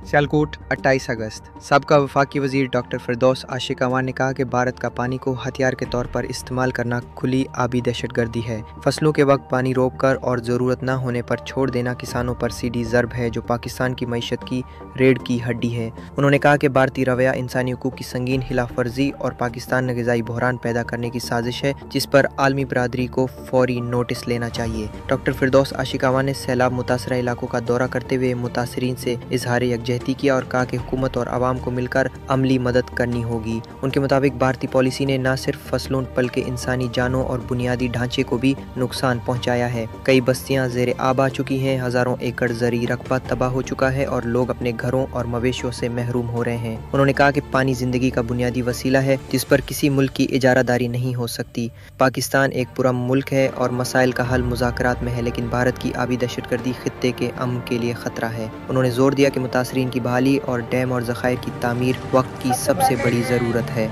सियालकोट 28 अगस्त। सबका वफाकी वज़ीर डॉक्टर फिरदौस आशिक अवान ने कहा कि भारत का पानी को हथियार के तौर पर इस्तेमाल करना खुली आबी दहशतगर्दी है। फसलों के वक्त पानी रोक कर और ज़रूरत न होने पर छोड़ देना किसानों पर सीधी ज़रब है जो पाकिस्तान की मईशत की रीढ़ की हड्डी है। उन्होंने कहा कि भारतीय रवैया इंसानी हुकूक की संगीन खिलाफ वर्जी और पाकिस्तान में ग़िज़ाई बहरान पैदा करने की साजिश है जिस पर आलमी बरादरी को फौरी नोटिस लेना चाहिए। डॉक्टर फिरदौस आशिक अवान ने सैलाब मुतासरा इलाकों का दौरा करते हुए मुतासरीन से इजहार यकजहती किया और कहा कि हुकूमत और आवाम को मिलकर अमली मदद करनी होगी। उनके मुताबिक भारतीय पॉलिसी ने न सिर्फ फसलों बल्कि इंसानी जानों और बुनियादी ढांचे को भी नुकसान पहुंचाया है। कई बस्तियां ज़ेर आब आ चुकी हैं, हज़ारों एकड़ ज़री रकबा तबाह हो चुका है और लोग अपने घरों और मवेशियों से महरूम हो रहे हैं। उन्होंने कहा कि पानी ज़िंदगी का बुनियादी वसीला है जिस पर किसी मुल्क की इजारादारी नहीं हो सकती। पाकिस्तान एक पूरा मुल्क है और मसाइल का हल मुज़ाकरात में है, लेकिन भारत की आबी दहशतगर्दी खित्ते के अमन के लिए ख़तरा है। उन्होंने जोर दिया कि मुतासरीन की बहाली और डैम और ज़खायर की तामीर वक्त की सबसे बड़ी ज़रूरत है।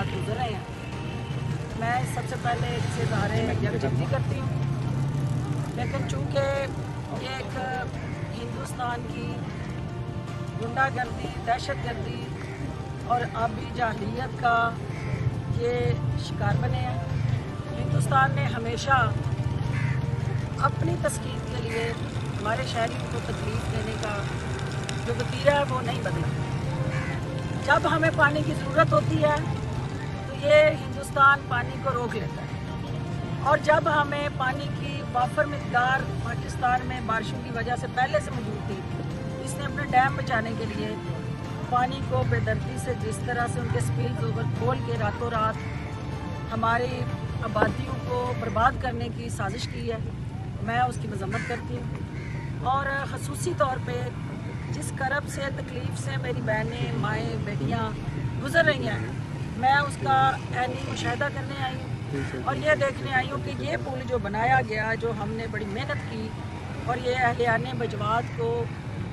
गुजर रहे हैं, मैं सबसे पहले इससे इज़हार यकजहती करती हूँ, लेकिन चूँकि एक हिंदुस्तान की गुंडागर्दी, दहशतगर्दी और आबी जाहिलियत का ये शिकार बने हैं। हिंदुस्तान ने हमेशा अपनी तस्कीन के लिए हमारे शहरियों को तकलीफ देने का जो वतीरा है वो नहीं बदला। जब हमें पानी की ज़रूरत होती है तो ये हिंदुस्तान पानी को रोक लेता है, और जब हमें पानी की वाफर मिक़दार पाकिस्तान में बारिशों की वजह से पहले से मौजूद थी, इसने अपने डैम बचाने के लिए पानी को बेदर्दी से जिस तरह से उनके स्पिल्स ओवर खोल के रातों रात हमारी आबादियों को बर्बाद करने की साजिश की है, मैं उसकी मजम्मत करती हूँ। और ख़ुसूसी तौर पे जिस करब से तकलीफ़ से मेरी बहनें, माएँ, बेटियाँ गुज़र रही हैं, मैं उसका ऐनी मुशाहिदा करने आई हूँ और ये देखने आई हूँ कि ये पुल जो बनाया गया, जो हमने बड़ी मेहनत की और ये अहलियाने बजवात को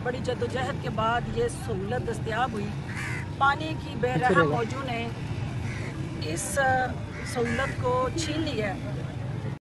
बड़ी जद्दोजहद के बाद ये सहूलत दस्तयाब हुई। पानी की बेरहम मौजू ने इस सहूलत को छीन लिया है